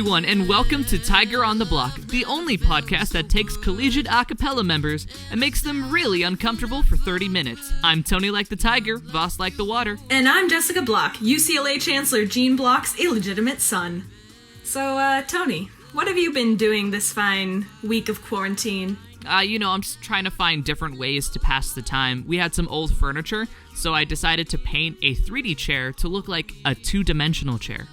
everyone, and welcome to Tiger on the Block, the only podcast that takes collegiate a cappella members and makes them really uncomfortable for 30 minutes. I'm Tony like the tiger, Voss like the water. And I'm Jessica Block, UCLA Chancellor Gene Block's illegitimate son. So, Tony, what have you been doing this fine week of quarantine? I'm just trying to find different ways to pass the time. We had some old furniture, so I decided to paint a 3D chair to look like a two-dimensional chair.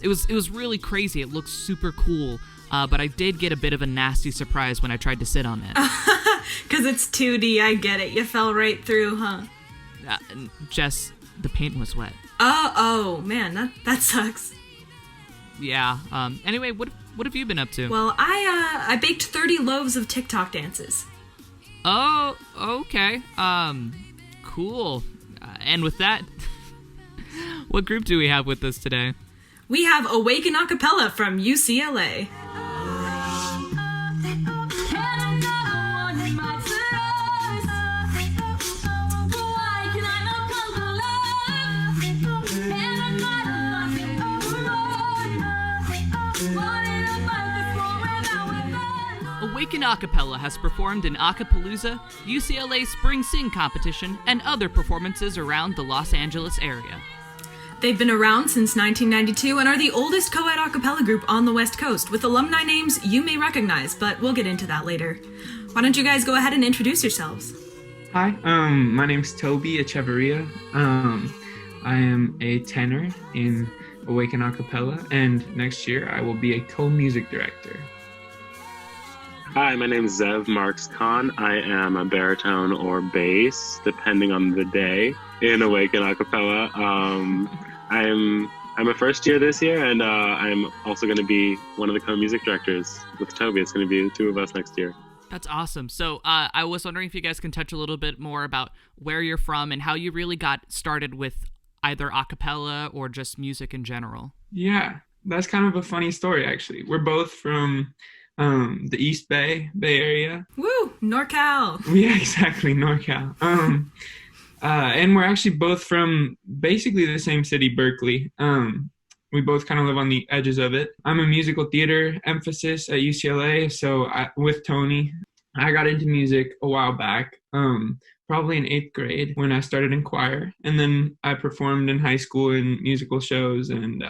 It was really crazy. It looked super cool, but I did get a bit of a nasty surprise when I tried to sit on it. Because it's 2D, I get it. You fell right through, huh? Jess, the paint was wet. Oh, man, that sucks. Yeah, anyway, what have you been up to? Well, I baked 30 loaves of TikTok dances. Oh, okay. Cool. And with that, what group do we have with us today? We have Awaken Acapella from UCLA. Awaken Acapella has performed in Aca-Palooza, UCLA Spring Sing Competition, and other performances around the Los Angeles area. They've been around since 1992 and are the oldest co-ed a cappella group on the West Coast, with alumni names you may recognize, but we'll get into that later. Why don't you guys go ahead and introduce yourselves? Hi, my name's Toby Echeverria. I am a tenor in Awaken Acapella, and next year I will be a co-music director. Hi, my name is Zev Marx-Kahn. I am a baritone or bass, depending on the day, in Awaken Acapella. I'm a first year this year, and I'm also going to be one of the co-music directors with Toby. It's going to be the two of us next year. That's awesome. So I was wondering if you guys can touch a little bit more about where you're from and how you really got started with either a cappella or just music in general. Yeah, that's kind of a funny story, actually. We're both from the East Bay Area. Woo! NorCal! Yeah, exactly, NorCal. And we're actually both from basically the same city, Berkeley. We both kind of live on the edges of it. I'm a musical theater emphasis at UCLA, so with Tony, I got into music a while back, probably in 8th grade when I started in choir. And then I performed in high school in musical shows, and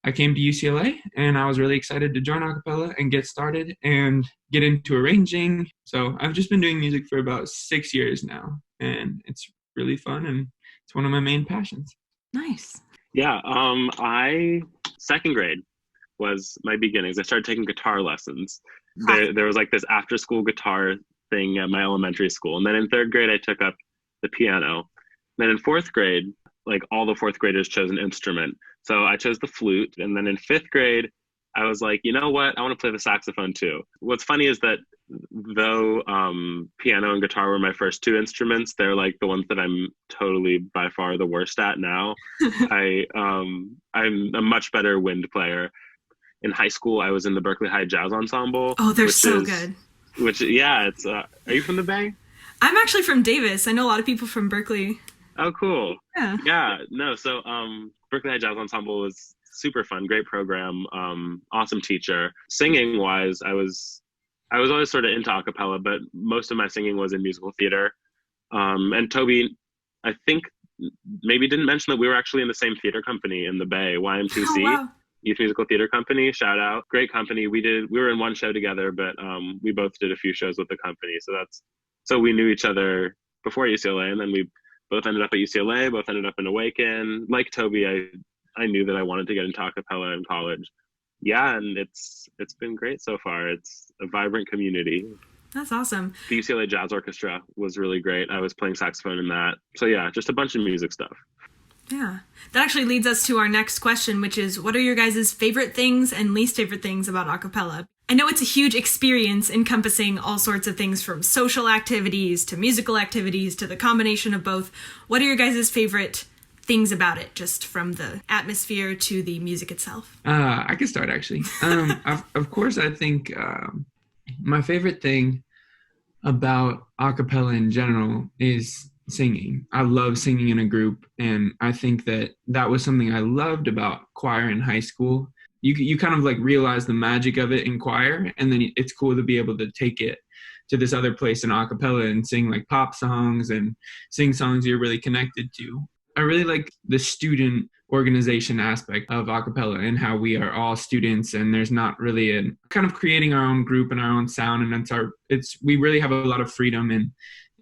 I came to UCLA, and I was really excited to join a cappella and get started and get into arranging. So I've just been doing music for about 6 years now, and it's really fun, and it's one of my main passions. Nice. Yeah, second grade was my beginnings. I started taking guitar lessons. There was like this after-school guitar thing at my elementary school. And then in 3rd grade, I took up the piano. Then in 4th grade, like all the 4th graders chose an instrument. So I chose the flute. And then in 5th grade, I was like, you know what? I want to play the saxophone too. What's funny is that though piano and guitar were my first two instruments, they're like the ones that I'm totally by far the worst at now. I'm a much better wind player. In high school, I was in the Berkeley High Jazz Ensemble. Oh, they're so good. It's are you from the Bay? I'm actually from Davis. I know a lot of people from Berkeley. Oh, cool. Yeah. So Berkeley High Jazz Ensemble was super fun, great program, awesome teacher. Singing wise, I was always sort of into a cappella, but most of my singing was in musical theater. And Toby, I think maybe didn't mention that we were actually in the same theater company in the Bay, YM2C. Oh, wow. Youth Musical Theater Company, shout out. Great company. We were in one show together, but we both did a few shows with the company. So we knew each other before UCLA, and then we both ended up at UCLA, both ended up in Awaken. Like Toby, I knew that I wanted to get into a cappella in college. Yeah, and it's been great so far. It's a vibrant community. That's awesome. The UCLA Jazz Orchestra was really great. I was playing saxophone in that. So yeah, just a bunch of music stuff. Yeah. That actually leads us to our next question, which is, what are your guys' favorite things and least favorite things about a cappella? I know it's a huge experience encompassing all sorts of things from social activities to musical activities to the combination of both. What are your guys' favorite things about it, just from the atmosphere to the music itself? I can start, actually. Of course, I think my favorite thing about a cappella in general is singing. I love singing in a group, and I think that was something I loved about choir in high school. you kind of like realize the magic of it in choir, and then it's cool to be able to take it to this other place in a cappella and sing like pop songs and sing songs you're really connected to. I really like the student organization aspect of a cappella and how we are all students, and there's not really a kind of creating our own group and our own sound, and we really have a lot of freedom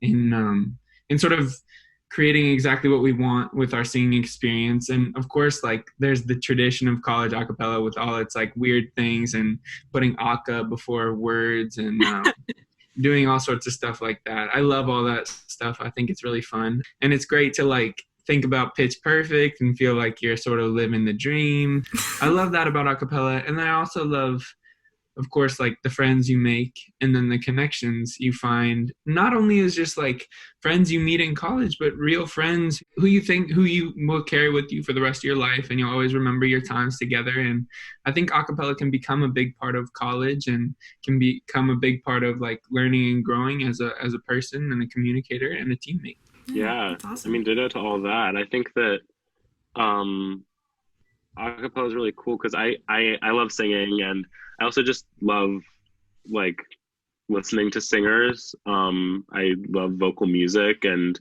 in sort of creating exactly what we want with our singing experience. And of course, like there's the tradition of college a cappella with all its like weird things and putting aca before words and doing all sorts of stuff like that. I love all that stuff. I think it's really fun, and it's great to like think about pitch perfect and feel like you're sort of living the dream. I love that about a cappella. And then I also love, of course, like the friends you make and then the connections you find, not only as just like friends you meet in college, but real friends who you will carry with you for the rest of your life, and you'll always remember your times together. And I think a cappella can become a big part of college and can become a big part of like learning and growing as a person and a communicator and a teammate. Yeah, that's awesome. I mean, ditto to all that. I think that acapella is really cool because I love singing, and I also just love like listening to singers. I love vocal music, and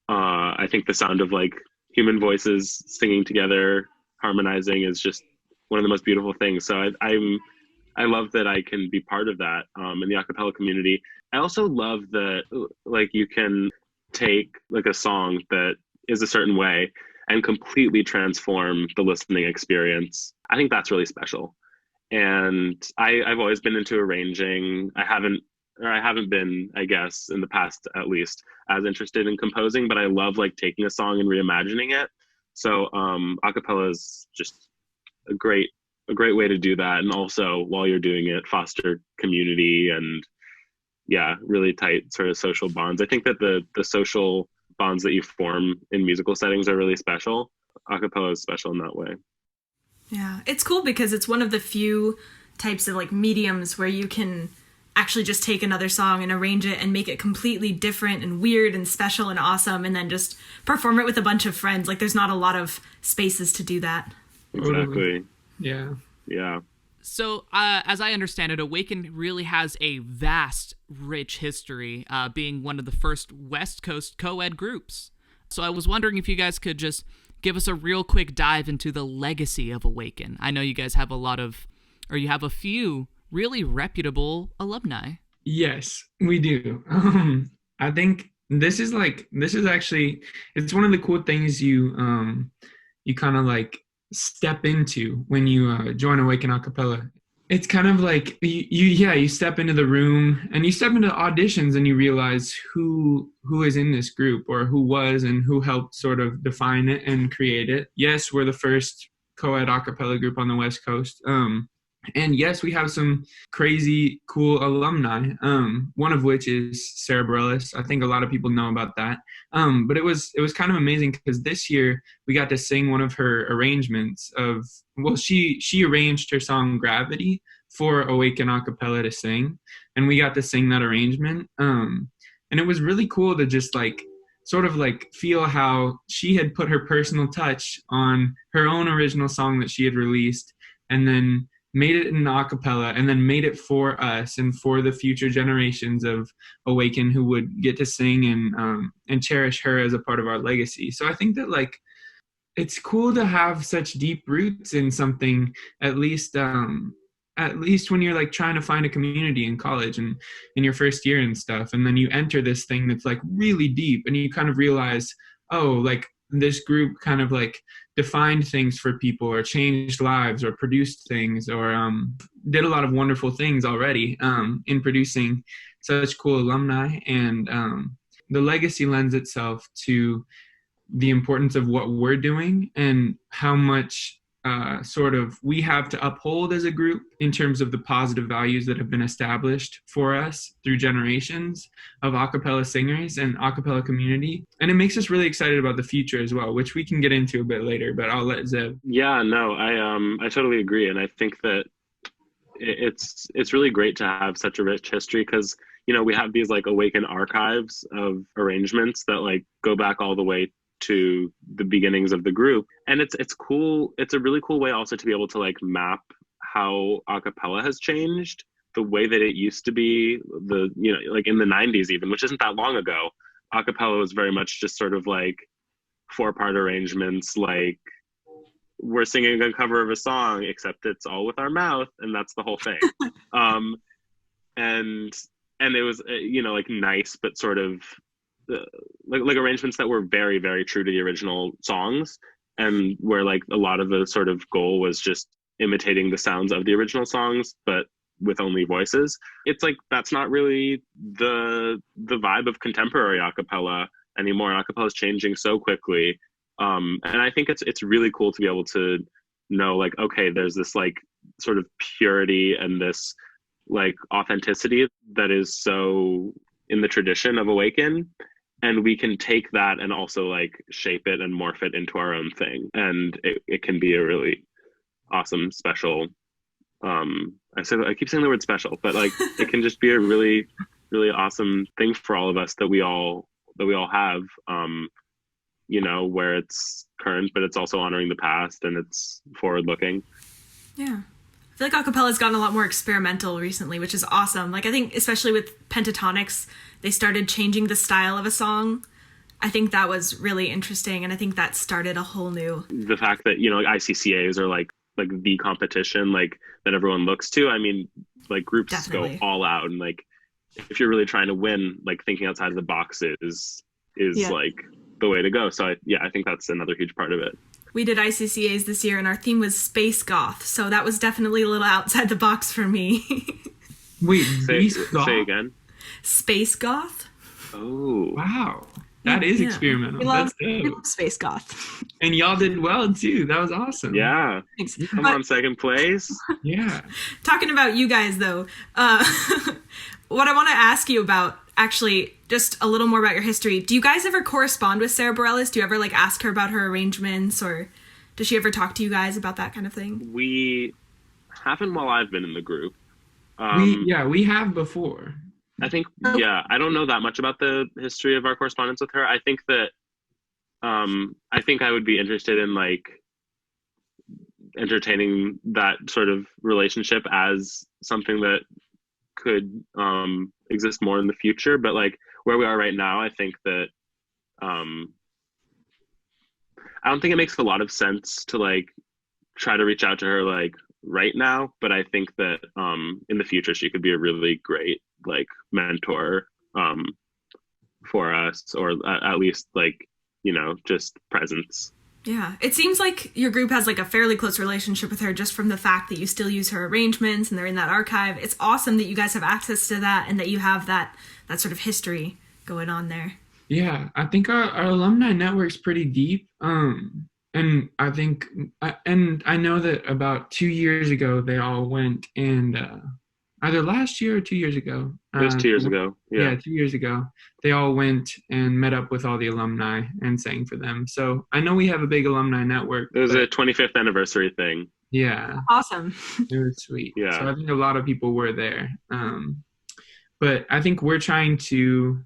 I think the sound of like human voices singing together, harmonizing is just one of the most beautiful things. So I love that I can be part of that in the acapella community. I also love that like you can take like a song that is a certain way and completely transform the listening experience. I think that's really special. And I've always been into arranging. I haven't been, I guess, in the past at least, as interested in composing, but I love like taking a song and reimagining it. So a cappella is just a great way to do that. And also while you're doing it, foster community and really tight sort of social bonds. I think that the social bonds that you form in musical settings are really special. A cappella is special in that way. Yeah, it's cool because it's one of the few types of like mediums where you can actually just take another song and arrange it and make it completely different and weird and special and awesome, and then just perform it with a bunch of friends. Like there's not a lot of spaces to do that. Exactly. Yeah. So, as I understand it, Awaken really has a vast, rich history, being one of the first West Coast co-ed groups. So I was wondering if you guys could just give us a real quick dive into the legacy of Awaken. I know you guys have you have a few really reputable alumni. Yes, we do. I think this is actually, it's one of the cool things you kind of like step into when you join Awaken Acapella. It's kind of like you step into the room and you step into auditions and you realize who is in this group, or who was and who helped sort of define it and create it. Yes, we're the first co-ed acapella group on the West Coast. And yes, we have some crazy cool alumni, one of which is Sara Bareilles. I think a lot of people know about that. But it was kind of amazing because this year we got to sing one of her arrangements of, well, she arranged her song Gravity for Awaken Acapella to sing, and we got to sing that arrangement. And it was really cool to just like sort of like feel how she had put her personal touch on her own original song that she had released, and then made it in a cappella, and then made it for us and for the future generations of Awaken who would get to sing and cherish her as a part of our legacy. So I think that like it's cool to have such deep roots in something, at least when you're like trying to find a community in college and in your first year and stuff, and then you enter this thing that's like really deep, and you kind of realize, oh, like this group kind of like defined things for people, or changed lives, or produced things, or did a lot of wonderful things already in producing such cool alumni. And the legacy lends itself to the importance of what we're doing and how much sort of we have to uphold as a group in terms of the positive values that have been established for us through generations of a cappella singers and a cappella community. And it makes us really excited about the future as well, which we can get into a bit later, but I'll let Zev. Yeah, no, I totally agree. And I think that it's really great to have such a rich history because, you know, we have these like Awaken archives of arrangements that like go back all the way to the beginnings of the group. And it's cool. It's a really cool way also to be able to like map how a cappella has changed. The way that it used to be, like in the 90s even, which isn't that long ago, a cappella was very much just sort of like 4-part arrangements, like we're singing a cover of a song, except it's all with our mouth, and that's the whole thing. And it was, like nice, but sort of like arrangements that were very, very true to the original songs, and where like a lot of the sort of goal was just imitating the sounds of the original songs, but with only voices. It's like that's not really the vibe of contemporary a cappella anymore. A cappella is changing so quickly, and I think it's really cool to be able to know like, okay, there's this like sort of purity and this like authenticity that is so in the tradition of Awaken, and we can take that and also like shape it and morph it into our own thing, and it can be a really awesome, special, I keep saying the word special, but like it can just be a really, really awesome thing for all of us that we all have, where it's current, but it's also honoring the past and it's forward looking. Yeah. I feel like a cappella has gotten a lot more experimental recently, which is awesome. Like I think especially with pentatonics, they started changing the style of a song. I think that was really interesting, and I think that started a whole new... The fact that, like ICCAs are like the competition like that everyone looks to. I mean, like groups Definitely go all out, and like if you're really trying to win, like thinking outside of the box is like the way to go. So I think that's another huge part of it. We did ICCAs this year and our theme was space goth, so that was definitely a little outside the box for me. Wait, say again. Space goth. Oh wow, that is experimental. We love space goth. And y'all did well too. That was awesome. Yeah. Thanks. Come on, second place. Yeah. Talking about you guys though, what I want to ask you about, actually, just a little more about your history. Do you guys ever correspond with Sara Bareilles? Do you ever like ask her about her arrangements, or does she ever talk to you guys about that kind of thing? We haven't while I've been in the group. We have before. I think, I don't know that much about the history of our correspondence with her. I think that, I would be interested in like entertaining that sort of relationship as something that could exist more in the future. But like where we are right now, I think that, I don't think it makes a lot of sense to like try to reach out to her like right now, but I think that in the future she could be a really great like mentor for us, or at least like just presence. Yeah, it seems like your group has like a fairly close relationship with her just from the fact that you still use her arrangements and they're in that archive. It's awesome that you guys have access to that and that you have that sort of history going on there. Yeah, I think our alumni network's pretty deep. And I think, and I know that about 2 years ago, they all went and either last year or 2 years ago. It was 2 years ago. Yeah, 2 years ago. They all went and met up with all the alumni and sang for them. So I know we have a big alumni network. It was a 25th anniversary thing. Yeah. Awesome. It was sweet. Yeah. So I think a lot of people were there. But I think we're trying to,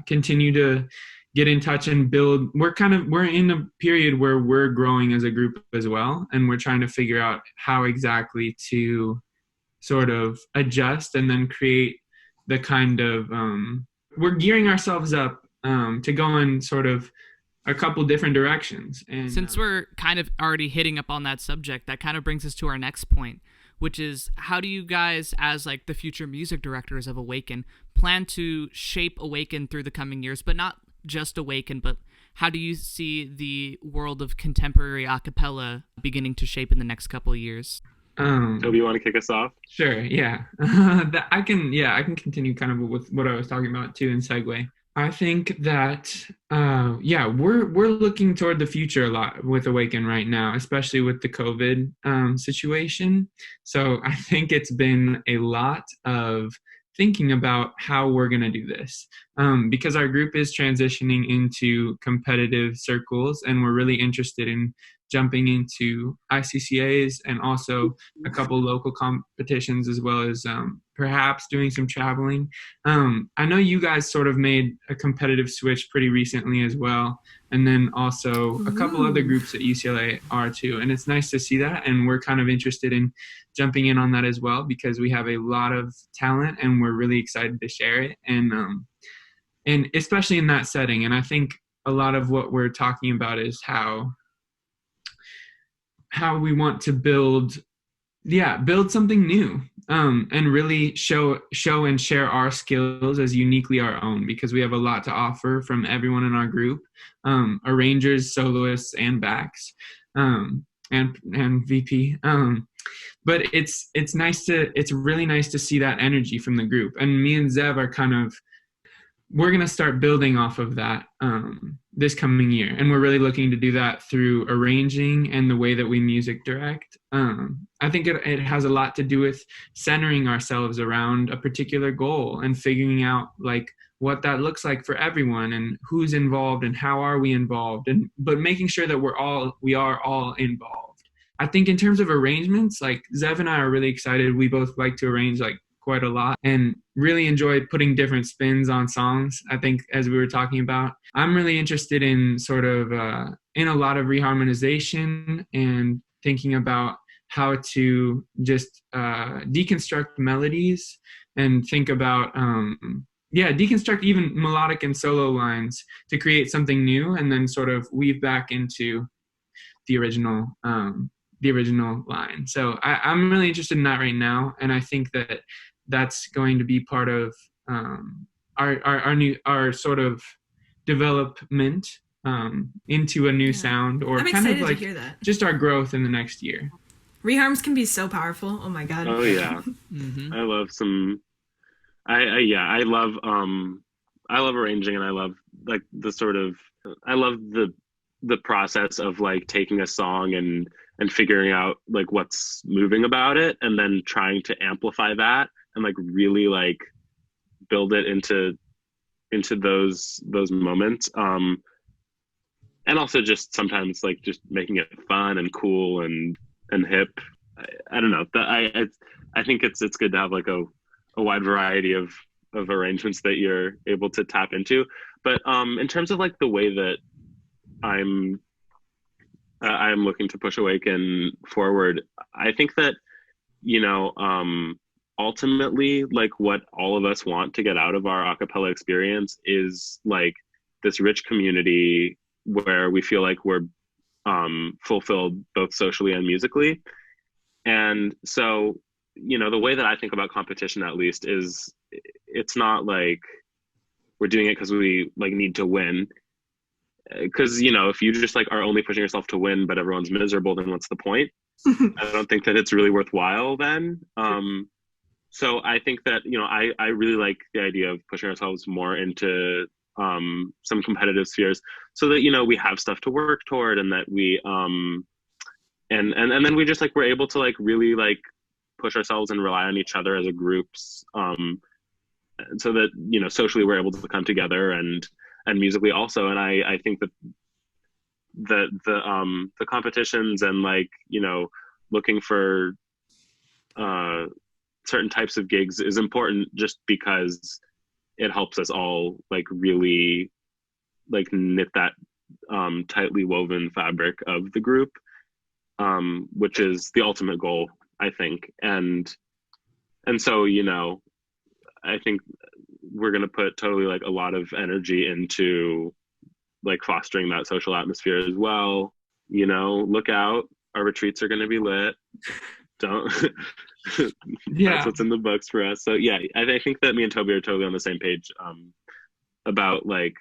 continue to get in touch and build. We're in a period where we're growing as a group as well. And we're trying to figure out how exactly to sort of adjust and then create the kind of, we're gearing ourselves up to go in sort of a couple different directions. And since we're kind of already hitting up on that subject, that kind of brings us to our next point, which is how do you guys, as like the future music directors of Awaken, plan to shape Awaken through the coming years, but not just Awaken, but how do you see the world of contemporary a cappella beginning to shape in the next couple of years? Toby, you want to kick us off? Sure, yeah. I can continue kind of with what I was talking about too in segue. I think that, we're looking toward the future a lot with Awaken right now, especially with the COVID situation. So I think it's been a lot of thinking about how we're going to do this, because our group is transitioning into competitive circles and we're really interested in jumping into ICCAs and also a couple local competitions, as well as perhaps doing some traveling. I know you guys sort of made a competitive switch pretty recently as well. And then also a couple other groups at UCLA are too. And it's nice to see that. And we're kind of interested in jumping in on that as well, because we have a lot of talent and we're really excited to share it. And especially in that setting. And I think a lot of what we're talking about is how we want to build something new, and really show and share our skills as uniquely our own, because we have a lot to offer from everyone in our group, arrangers, soloists, and backs, and VP. But it's really nice to see that energy from the group. And me and Zev are we're going to start building off of that this coming year. And we're really looking to do that through arranging and the way that we music direct. I think it has a lot to do with centering ourselves around a particular goal and figuring out like what that looks like for everyone and who's involved and how are we involved, but making sure that we are all involved. I think in terms of arrangements, like Zev and I are really excited. We both like to arrange like quite a lot and really enjoy putting different spins on songs. I think, as we were talking about, I'm really interested in sort of in a lot of reharmonization and thinking about how to just deconstruct melodies and think about deconstruct even melodic and solo lines to create something new, and then sort of weave back into the original line. So I'm really interested in that right now, and I think that that's going to be part of our sort of development into a new sound, or I'm kind of like to hear that. Just our growth in the next year. Reharms can be so powerful. Oh my god. Oh yeah. Mm-hmm. I love some. I love arranging, and I love like I love the process of like taking a song and figuring out like what's moving about it, and then trying to amplify that and like really like build it into those moments, and also just sometimes like just making it fun and cool and hip. I don't know, I think it's good to have like a wide variety of arrangements that you're able to tap into. But in terms of like the way that I'm looking to push Awaken forward, I think that, you know, ultimately, like what all of us want to get out of our a cappella experience is like this rich community where we feel like we're fulfilled both socially and musically. And so, you know, the way that I think about competition, at least, is it's not like we're doing it because we like need to win. Because, you know, if you just like are only pushing yourself to win, but everyone's miserable, then what's the point? I don't think that it's really worthwhile then. So I think that, you know, I really like the idea of pushing ourselves more into some competitive spheres, so that, you know, we have stuff to work toward, and that we and then we just like we're able to like really like push ourselves and rely on each other as a groups, so that, you know, socially we're able to come together and musically also. And I think that the competitions and like, you know, looking for certain types of gigs is important, just because it helps us all like really like knit that tightly woven fabric of the group, which is the ultimate goal, I think. And so, you know, I think we're going to put totally like a lot of energy into like fostering that social atmosphere as well. You know, look out, our retreats are going to be lit. Don't That's what's in the books for us. So yeah, I think that me and Toby are totally on the same page about like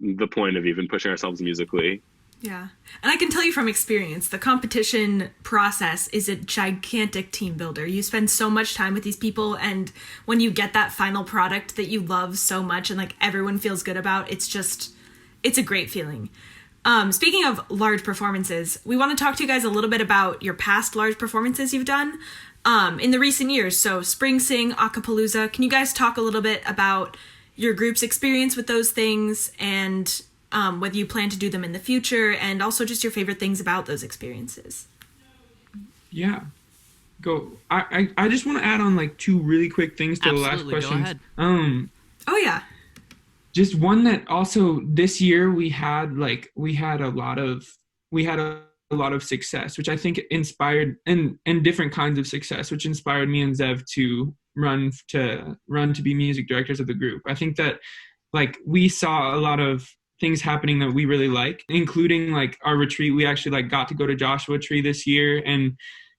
the point of even pushing ourselves musically. Yeah. And I can tell you from experience, the competition process is a gigantic team builder. You spend so much time with these people, and when you get that final product that you love so much and like everyone feels good about, it's a great feeling. Speaking of large performances, we want to talk to you guys a little bit about your past large performances you've done in the recent years. So Spring Sing, aca-podcast. Can you guys talk a little bit about your group's experience with those things and whether you plan to do them in the future, and also just your favorite things about those experiences. Yeah. Go. I just want to add on like 2 really quick things to the last question. Go ahead. Oh yeah. Just one that also this year we had a lot of success, which I think inspired and different kinds of success, which inspired me and Zev to run to be music directors of the group. I think that like we saw a lot of things happening that we really like, including like our retreat. We actually like got to go to Joshua Tree this year and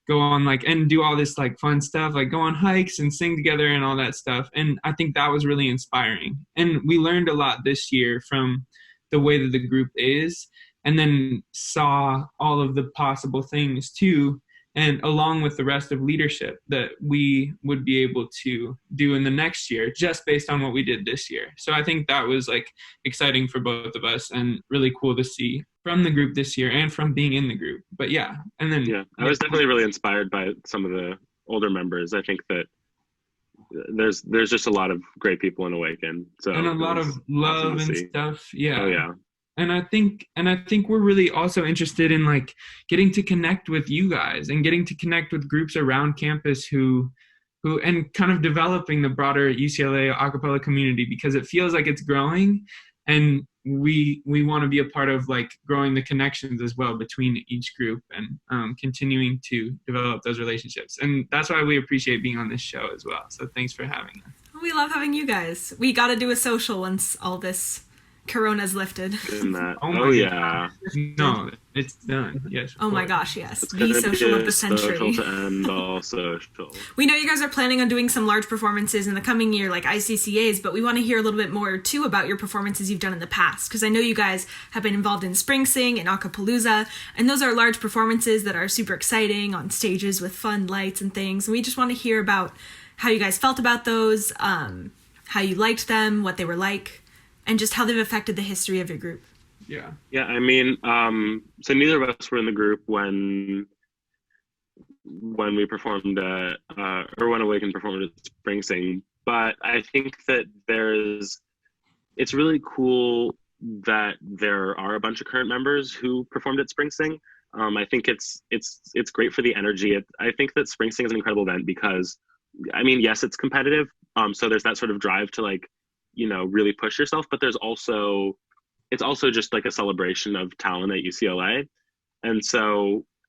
go on like and do all this like fun stuff, like go on hikes and sing together and all that stuff. And I think that was really inspiring. And we learned a lot this year from the way that the group is, and then saw all of the possible things too, and along with the rest of leadership that we would be able to do in the next year just based on what we did this year. So I think that was like exciting for both of us and really cool to see from the group this year and from being in the group. But yeah, and then I was definitely really inspired by some of the older members. I think that there's just a lot of great people in Awaken. So and a lot of love and stuff. Yeah. Oh yeah. And I think we're really also interested in like getting to connect with you guys and getting to connect with groups around campus who and kind of developing the broader UCLA acapella community, because it feels like it's growing, and we want to be a part of like growing the connections as well between each group and continuing to develop those relationships. And that's why we appreciate being on this show as well. So thanks for having us. We love having you guys. We got to do a social once all this Corona's lifted. Oh yeah. No, it's done. Yes. Oh my gosh, yes. The social of the century. Social to end all social. We know you guys are planning on doing some large performances in the coming year, like ICCAs, but we want to hear a little bit more too about your performances you've done in the past, because I know you guys have been involved in Spring Sing and Acapellooza, and those are large performances that are super exciting on stages with fun lights and things. And we just want to hear about how you guys felt about those, how you liked them, what they were like, and just how they've affected the history of your group. Yeah. Yeah, I mean, so neither of us were in the group when we performed or when Awaken performed at Spring Sing, but I think that it's really cool that there are a bunch of current members who performed at Spring Sing. I think it's great for the energy. I think that Spring Sing is an incredible event because, I mean, yes, it's competitive. So there's that sort of drive to like, really push yourself, but it's also just like a celebration of talent at UCLA. And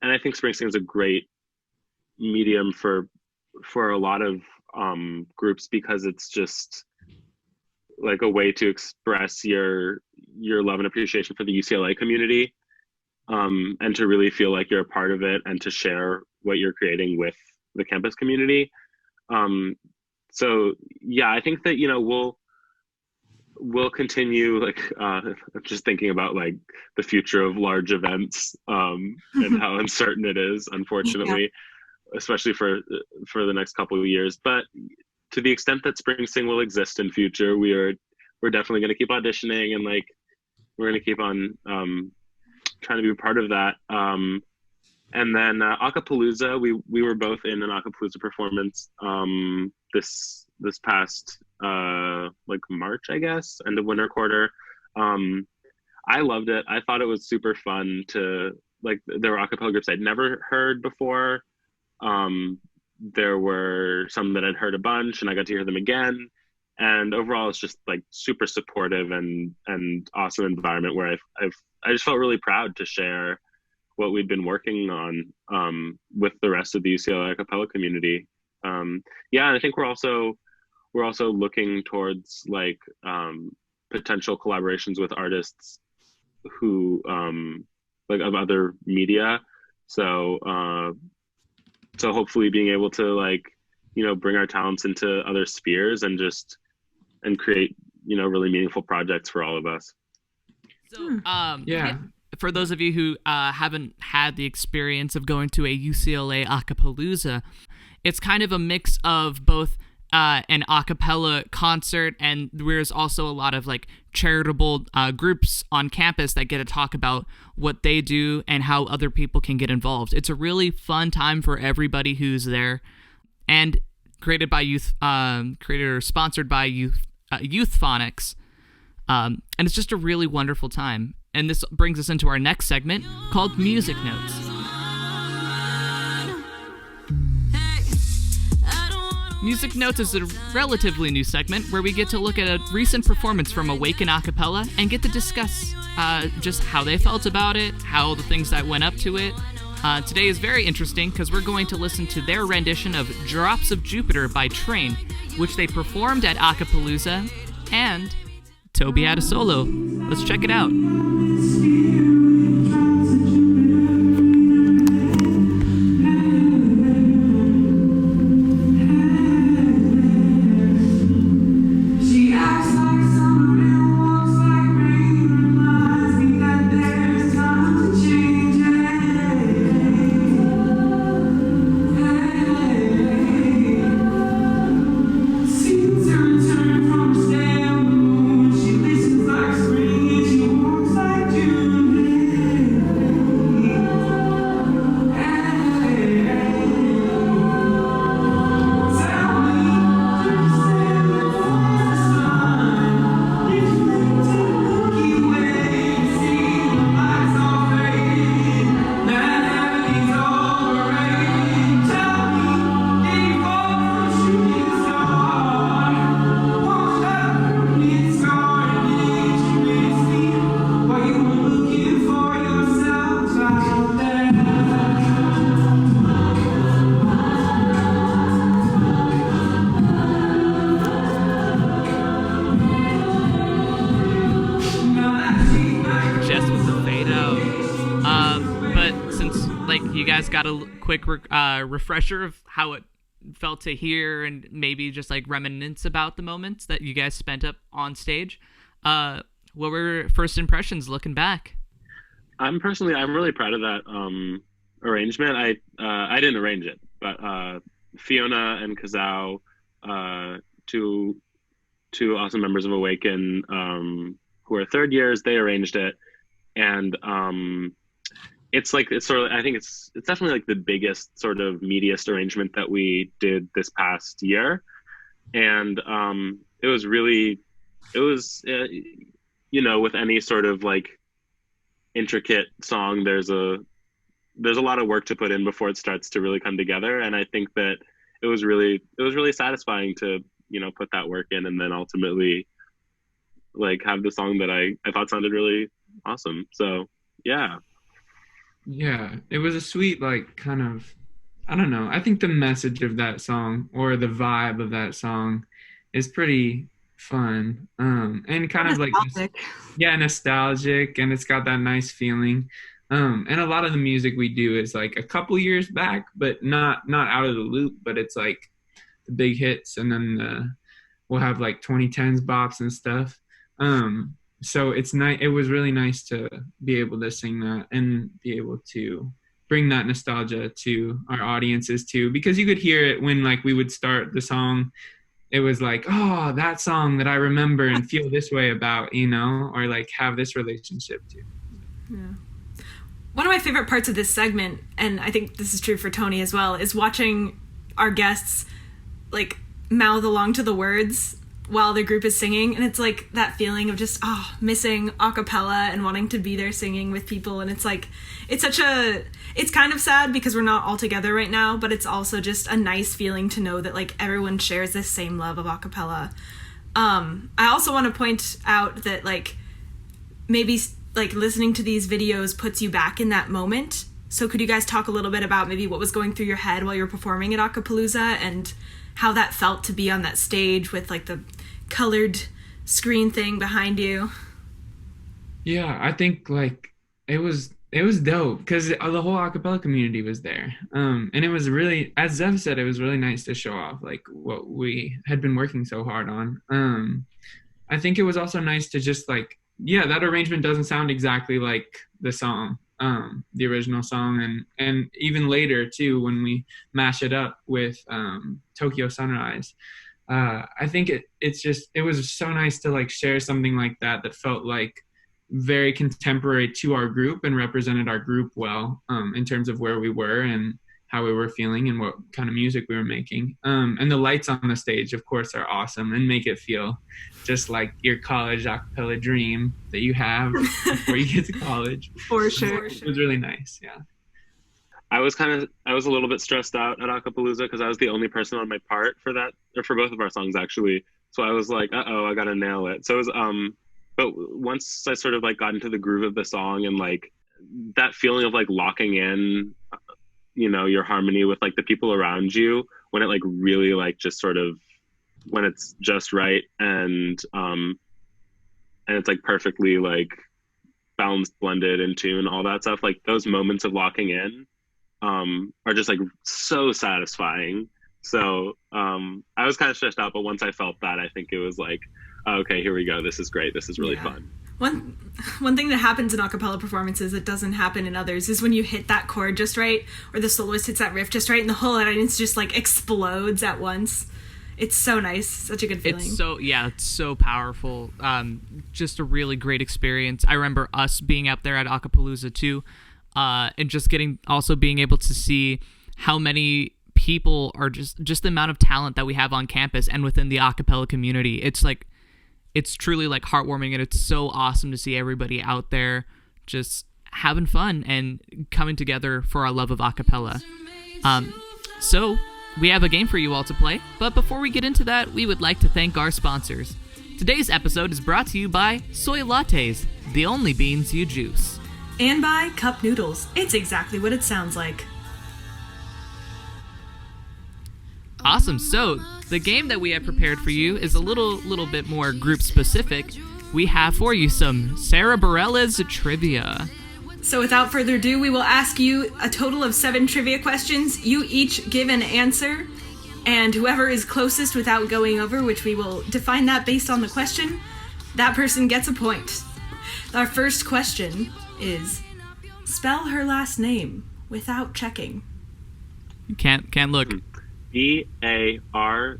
I think Spring Sing is a great medium for a lot of groups, because it's just like a way to express your love and appreciation for the UCLA community, and to really feel like you're a part of it and to share what you're creating with the campus community. So yeah, I think that, we'll continue, like, I'm just thinking about like the future of large events, and how uncertain it is, unfortunately, especially for the next couple of years. But to the extent that Spring Sing will exist in future, we're definitely going to keep auditioning, and like we're going to keep on trying to be a part of that. And then Acapellooza, we were both in an Acapellooza performance this past like March, I guess, and the winter quarter. I loved it. I thought it was super fun to, like, there were acapella groups I'd never heard before. There were some that I'd heard a bunch, and I got to hear them again. And overall, it's just like super supportive and awesome environment where I just felt really proud to share what we'd been working on with the rest of the UCLA acapella community. Yeah, and I think we're also looking towards like potential collaborations with artists who like of other media. So hopefully being able to, like, bring our talents into other spheres and create, really meaningful projects for all of us. So, for those of you who haven't had the experience of going to a UCLA Acapellooza, it's kind of a mix of both an a cappella concert, and there's also a lot of like charitable groups on campus that get to talk about what they do and how other people can get involved. It's a really fun time for everybody who's there, and created or sponsored by Youth Phonics. And it's just a really wonderful time. And this brings us into our next segment called Music Notes. Music Notes is a relatively new segment where we get to look at a recent performance from Awaken Acapella and get to discuss just how they felt about it, how the things that went up to it. Today is very interesting because we're going to listen to their rendition of Drops of Jupiter by Train, which they performed at Acapellooza, and Toby had a solo. Let's check it out. Got a quick refresher of how it felt to hear and maybe just like reminisce about the moments that you guys spent up on stage. What were first impressions looking back? I'm really proud of that arrangement. I didn't arrange it, but Fiona and Kazao, two awesome members of Awaken, who are third years, they arranged it, and it's definitely like the biggest sort of meatiest arrangement that we did this past year. And it was with any sort of like intricate song, there's a lot of work to put in before it starts to really come together. And I think that it was really satisfying to, put that work in and then ultimately like have the song that I thought sounded really awesome. So yeah. Yeah, it was a sweet, like, kind of, I don't know. I think the message of that song or the vibe of that song is pretty fun. And kind of like, nostalgic, and it's got that nice feeling. And a lot of the music we do is like a couple years back, but not out of the loop, but it's like the big hits, and then we'll have like 2010s bops and stuff. So it's nice. It was really nice to be able to sing that and be able to bring that nostalgia to our audiences too, because you could hear it when like we would start the song. It was like, oh, that song that I remember and feel this way about, or like have this relationship to. Yeah. One of my favorite parts of this segment, and I think this is true for Tony as well, is watching our guests like mouth along to the words while the group is singing, and it's like that feeling of just missing a cappella and wanting to be there singing with people. And it's like it's kind of sad because we're not all together right now, but it's also just a nice feeling to know that like everyone shares this same love of a cappella. I also want to point out that like maybe like listening to these videos puts you back in that moment. So could you guys talk a little bit about maybe what was going through your head while you were performing at Acapellooza and how that felt to be on that stage with like the colored screen thing behind you? Yeah, I think like it was dope because the whole acapella community was there. And it was really, as Zev said, it was really nice to show off like what we had been working so hard on. I think it was also nice to just like, that arrangement doesn't sound exactly like the song, the original song, and even later too when we mash it up with Tokyo Sunrise. I think it was so nice to like share something like that felt like very contemporary to our group and represented our group well, in terms of where we were and how we were feeling and what kind of music we were making. And the lights on the stage, of course, are awesome and make it feel just like your college a cappella dream that you have before you get to college. For sure. It was really nice, yeah. I was a little bit stressed out at Acapellooza because I was the only person on my part for that, or for both of our songs actually. So I was like, I gotta nail it. So it was, but once I sort of like got into the groove of the song and like that feeling of like locking in, you know, your harmony with like the people around you, when it like really like just sort of, when it's just right and it's like perfectly like balanced, blended, in tune, all that stuff, like those moments of locking in are just like so satisfying. So I was kind of stressed out, but once I felt that, I think it was like, okay, here we go. This is great. This is really fun. One thing that happens in a cappella performances that doesn't happen in others is when you hit that chord just right, or the soloist hits that riff just right, and the whole audience just like explodes at once. It's so nice. Such a good feeling. It's so powerful. Just a really great experience. I remember us being out there at Acapellooza too, and just being able to see how many people are just the amount of talent that we have on campus and within the a cappella community. It's truly like heartwarming, and it's so awesome to see everybody out there just having fun and coming together for our love of a cappella. So we have a game for you all to play, but before we get into that, we would like to thank our sponsors. Today's episode is brought to you by Soy Lattes, the only beans you juice. And by Cup Noodles. It's exactly what it sounds like. Awesome. So the game that we have prepared for you is a little bit more group specific. We have for you some Sara Bareilles trivia. So without further ado, we will ask you a total of 7 trivia questions. You each give an answer, and whoever is closest without going over, which we will define that based on the question, that person gets a point. Our first question is, spell her last name without checking. You can't look. Bareilles.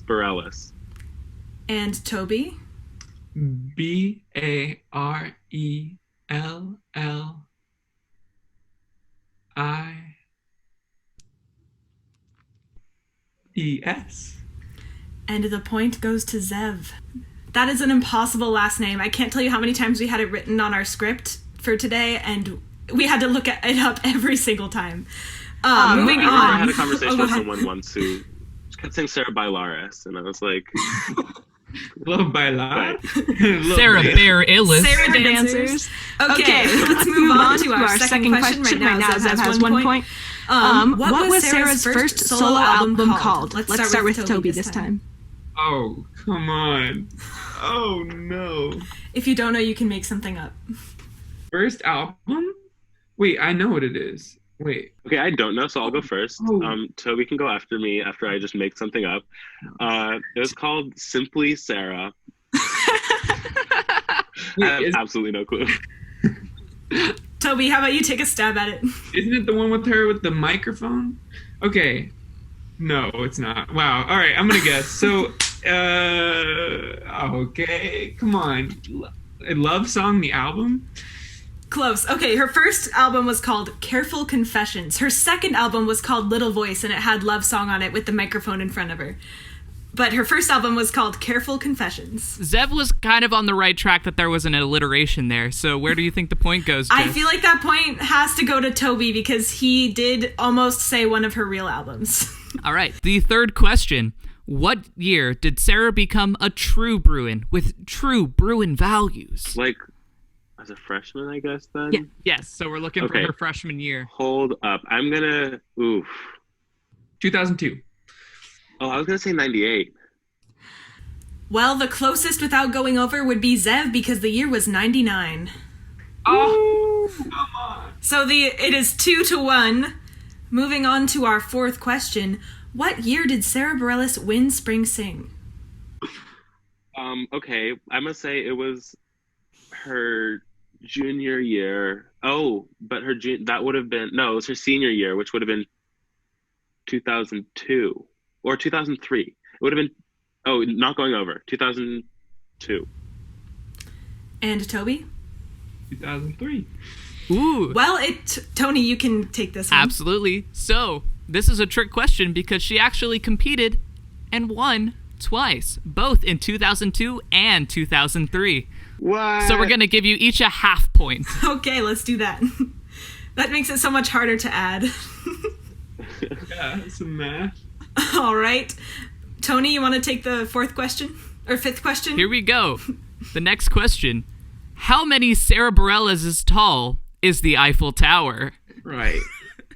Bareilles. And Toby? Bareilles. And the point goes to Zev. That is an impossible last name. I can't tell you how many times we had it written on our script for today, and we had to look it up every single time. Moving on. I had a conversation with someone once who kept saying Sara Bareilles, and I was like... Love Bailar. Sara Bareilles. Sara Dancers. Okay, let's move on to our second question. Right now, Zev has 1 point. What was Sara's first solo album called? Let's start with Toby this time. Oh, come on. Oh, no. If you don't know, you can make something up. First album? Wait, I know what it is. Wait. Okay, I don't know, so I'll go first. Toby can go after me after I just make something up. It was called Simply Sara. I have absolutely no clue. Toby, how about you take a stab at it? Isn't it the one with her with the microphone? Okay. No, it's not. Wow. All right, I'm going to guess. So, okay. Come on. A Love Song, the album? Close. Okay, her first album was called Careful Confessions. Her second album was called Little Voice, and it had Love Song on it with the microphone in front of her. But her first album was called Careful Confessions. Zev was kind of on the right track that there was an alliteration there. So where do you think the point goes, Jeff? I feel like that point has to go to Toby because he did almost say one of her real albums. All right. The third question. What year did Sara become a true Bruin with true Bruin values? Like, as a freshman, I guess, then? Yeah. Yes, so we're looking for her freshman year. Hold up. I'm going to... 2002. Oh, I was going to say 98. Well, the closest without going over would be Zev because the year was 99. Oh, come on. So it is 2-1. Moving on to our fourth question. What year did Sara Bareilles win Spring Sing? Okay, I'm going to say it was her junior year. Oh, but that would have been... No, it was her senior year, which would have been 2002. Or 2003. It would have been... Oh, not going over. 2002. And Toby? 2003. Ooh. Well, Tony, you can take this one. Absolutely. So, this is a trick question because she actually competed and won twice, both in 2002 and 2003. What? So we're going to give you each a half point. Okay, let's do that. That makes it so much harder to add. Yeah, some math. All right. Tony, you want to take the fourth question? Or fifth question? Here we go. The next question. How many Sara Bareilles is tall is the Eiffel Tower? Right.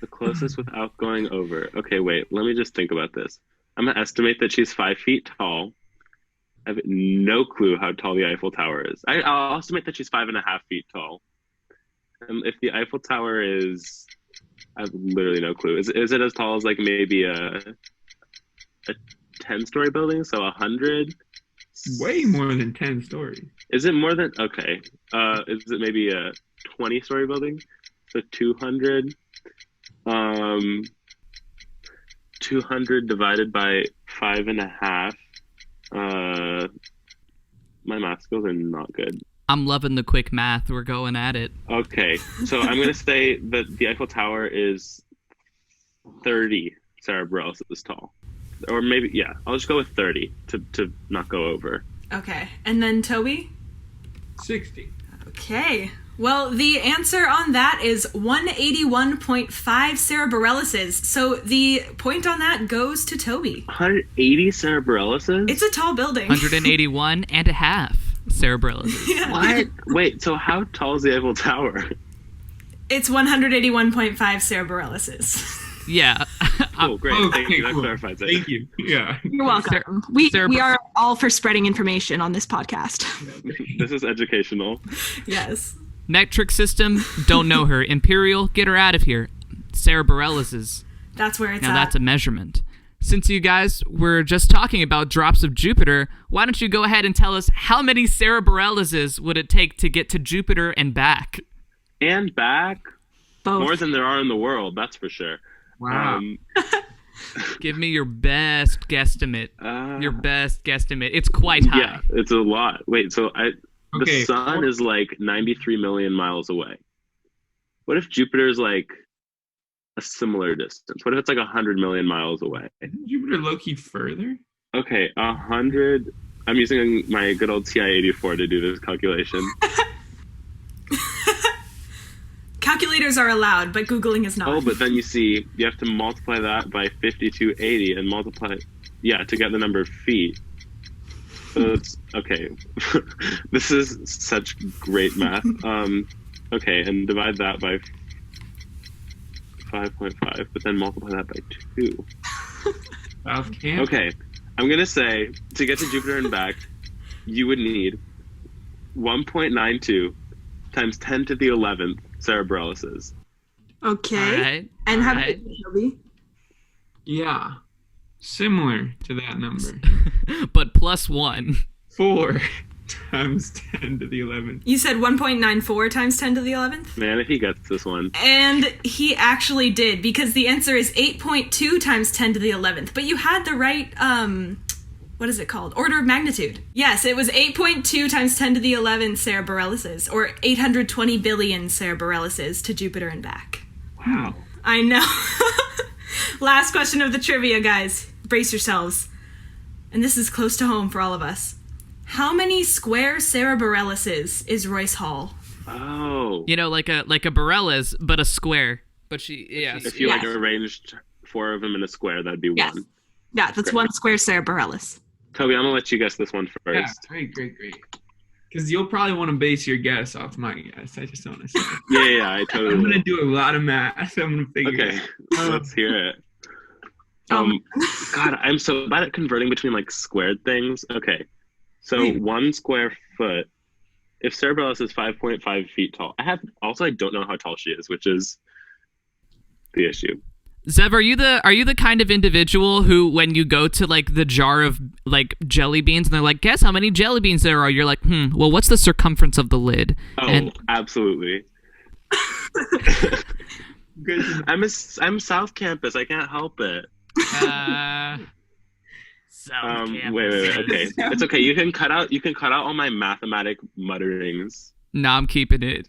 The closest without going over. Okay, wait. Let me just think about this. I'm going to estimate that she's 5 feet tall. I have no clue how tall the Eiffel Tower is. I'll estimate that she's 5.5 feet tall. If the Eiffel Tower is... I have literally no clue. Is it as tall as like maybe a 10-story building? So 100? Way more than 10 stories. Is it more than... Okay. Is it maybe a 20-story building? So 200... 200 divided by 5.5. My math skills are not good. I'm loving the quick math. We're going at it. Okay, so I'm going to say that the Eiffel Tower is 30 Sara Bareilles is tall. Or maybe, yeah, I'll just go with 30 to not go over. Okay. And then Toby? 60. Okay. Well, the answer on that is 181.5 Sara Bareilles. So the point on that goes to Toby. 180 Sara Bareilles? It's a tall building. 181 and a half Sara Bareilles. Yeah. What? Wait, so how tall is the Eiffel Tower? It's 181.5 Sara Bareilles. Yeah. Oh, great. Okay, Thank you. That cool. clarifies it. Thank you. Yeah. You're welcome. Sarah- We are all for spreading information on this podcast. This is educational. Yes. Metric system, don't know her. Imperial, get her out of here. Sara Bareilles. That's where it's Now at. that's a measurement. Since you guys were just talking about drops of Jupiter, why don't you go ahead and tell us how many Sara Bareilles would it take to get to Jupiter and back? And back? Both. More than there are in the world, that's for sure. Wow. Give me your best guesstimate. Your best guesstimate. It's quite high. Yeah, it's a lot. Wait, so the Okay, sun is like 93 million miles away. What if Jupiter's like a similar distance? What if it's like 100 million miles away? Isn't Jupiter low-key further? Okay, 100. I'm using my good old TI-84 to do this calculation. Calculators are allowed, but Googling is not. Oh, but then you see, you have to multiply that by 5280 and multiply, to get the number of feet. So it's, okay. This is such great math. Okay, and divide that by 5.5, but then multiply that by 2. South Camp? Okay, I'm going to say, to get to Jupiter and back, you would need 1.92 times 10 to the 11th Sara Bareilles. Okay. All right. And all how right. about you, Toby? Yeah. Similar to that number. But plus 1. 4 times 10 to the 11th. You said 1.94 times 10 to the 11th? Man, if he gets this one. And he actually did, because the answer is 8.2 times 10 to the 11th. But you had the right, what is it called? Order of magnitude. Yes, it was 8.2 times 10 to the 11th Sara Bareilles, or 820 billion Sara Bareilles to Jupiter and back. Wow. I know. Last question of the trivia, guys. Brace yourselves. And this is close to home for all of us. How many square Sara Bareilles is Royce Hall? Oh. You know, like a Bareilles, but a square. But yes. If you Yes. arranged 4 of them in a square, that'd be Yes. 1. Yeah, that's Great. one square Sara Bareilles. Toby, I'm gonna let you guess this one Yeah, first. great. Because you'll probably want to base your guess off my guess. I just don't want to say. Yeah, I totally I'm going to will. do a lot of math. I'm going to figure Okay, it out. let's hear it. God, I'm so bad at converting between like squared things. Okay, so Wait. 1 square foot. If Sara Bareilles is 5.5 feet tall, I don't know how tall she is, which is the issue. Zev, are you the kind of individual who, when you go to like the jar of like jelly beans and they're like, guess how many jelly beans there are? You're like, well, what's the circumference of the lid? Oh, And absolutely. Good. I'm South Campus. I can't help it. South Wait. Okay, it's okay. You can cut out all my mathematic mutterings. No, I'm keeping it.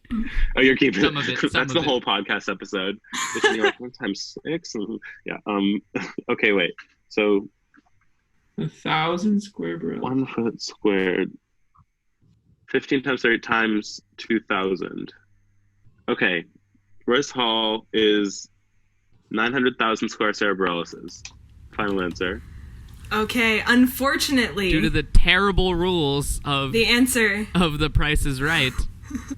Oh, you're keeping Some it. of it. That's the whole podcast episode. You're like 1 times 6. Yeah. Okay, wait. So 1,000 square bareilles. 1 foot squared. 15 times 30 times 2,000. Okay. Royce Hall is 900,000 square Sara Bareilles. Final answer. Okay, unfortunately, Due to the terrible rules of the answer, of The Price is Right.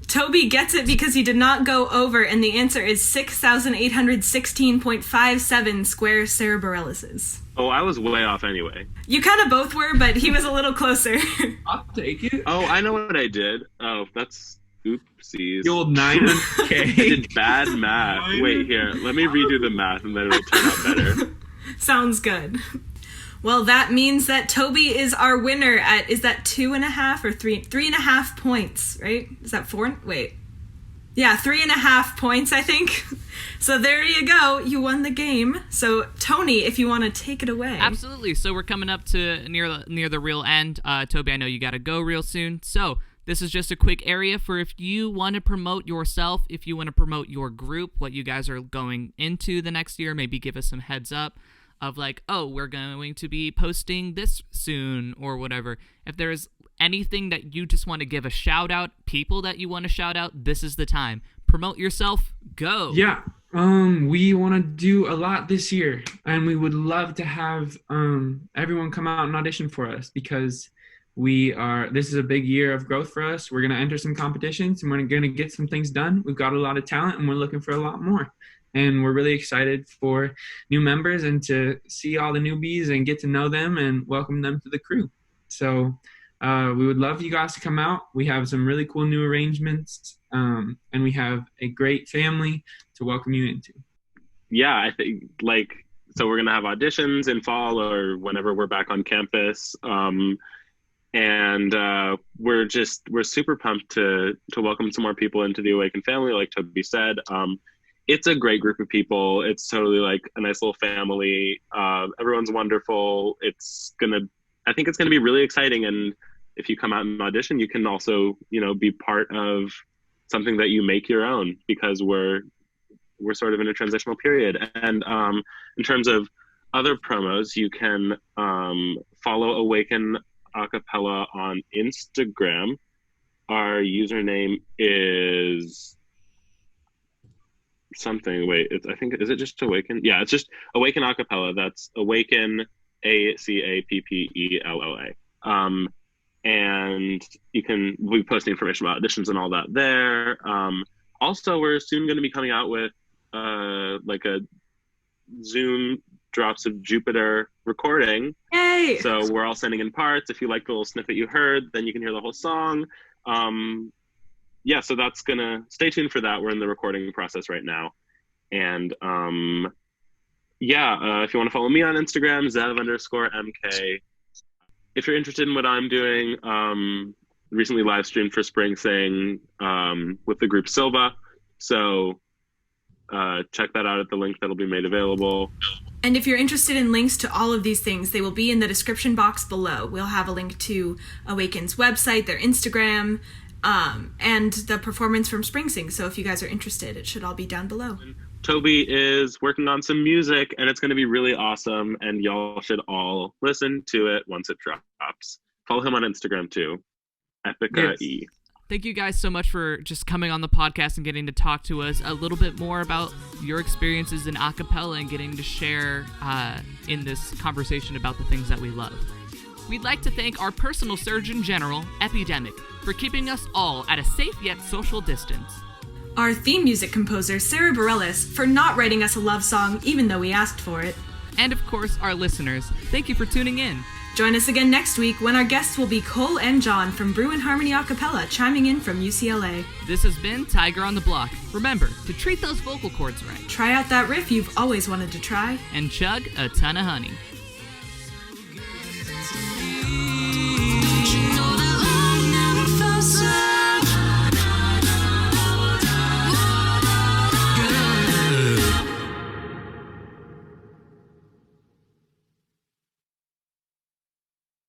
Toby gets it because he did not go over, and the answer is 6,816.57 square Sara Bareilles. Oh, I was way off anyway. You kind of both were, but he was a little closer. I'll take it. Oh, I know what I did. Oh, that's oopsies. The old I 900K. did bad math. Wait, here. Let me redo the math and then it'll turn out better. Sounds good. Well, that means that Toby is our winner at, is that 2.5 or 3? 3.5 points, right? Is that 4? Wait. Yeah, 3.5 points, I think. So there you go. You won the game. So, Tony, if you want to take it away. Absolutely. So we're coming up to near the real end. Toby, I know you got to go real soon. So this is just a quick area for if you want to promote yourself, if you want to promote your group, what you guys are going into the next year, maybe give us some heads up of like, oh, we're going to be posting this soon or whatever. If there's anything that you just want to give a shout out, people that you want to shout out, this is the time. Promote yourself. Go. Yeah. We want to do a lot this year, and we would love to have everyone come out and audition for us because this is a big year of growth for us. We're going to enter some competitions and we're going to get some things done. We've got a lot of talent and we're looking for a lot more. And we're really excited for new members and to see all the newbies and get to know them and welcome them to the crew. So we would love you guys to come out. We have some really cool new arrangements, and we have a great family to welcome you into. Yeah, I think so we're going to have auditions in fall or whenever we're back on campus. And we're super pumped to welcome some more people into the Awaken family, like Toby said. It's a great group of people. It's totally like a nice little family. Everyone's wonderful. I think it's gonna be really exciting. And if you come out and audition, you can also, be part of something that you make your own because we're sort of in a transitional period. And in terms of other promos, you can follow Awaken Acapella on Instagram. Our username is something. Wait, I think, is it just Awaken? Yeah, it's just Awaken Acapella. That's Awaken Acappella. And we post information about auditions and all that there. Also, we're soon going to be coming out with like a Zoom Drops of Jupiter recording. Yay! So we're all sending in parts. If you like the little snippet you heard, then you can hear the whole song. So that's gonna, stay tuned for that. We're in the recording process right now. And if you want to follow me on Instagram, Zev_MK. If you're interested in what I'm doing, recently live streamed for Spring Sing with the group Silva. So check that out at the link that'll be made available. And if you're interested in links to all of these things, they will be in the description box below. We'll have a link to Awaken's website, their Instagram, and the performance from Spring Sing. So if you guys are interested, it should all be down below. Toby is working on some music, and it's going to be really awesome, and y'all should all listen to it once it drops. Follow him on Instagram, too. Epica E. Yes. Thank you guys so much for just coming on the podcast and getting to talk to us a little bit more about your experiences in acapella and getting to share in this conversation about the things that we love. We'd like to thank our personal Surgeon General, Epidemic, for keeping us all at a safe yet social distance. Our theme music composer, Sara Bareilles, for not writing us a love song even though we asked for it. And of course, our listeners. Thank you for tuning in. Join us again next week when our guests will be Cole and John from Brew and Harmony Acapella, chiming in from UCLA. This has been Tiger on the Block. Remember to treat those vocal cords right. Try out that riff you've always wanted to try. And chug a ton of honey.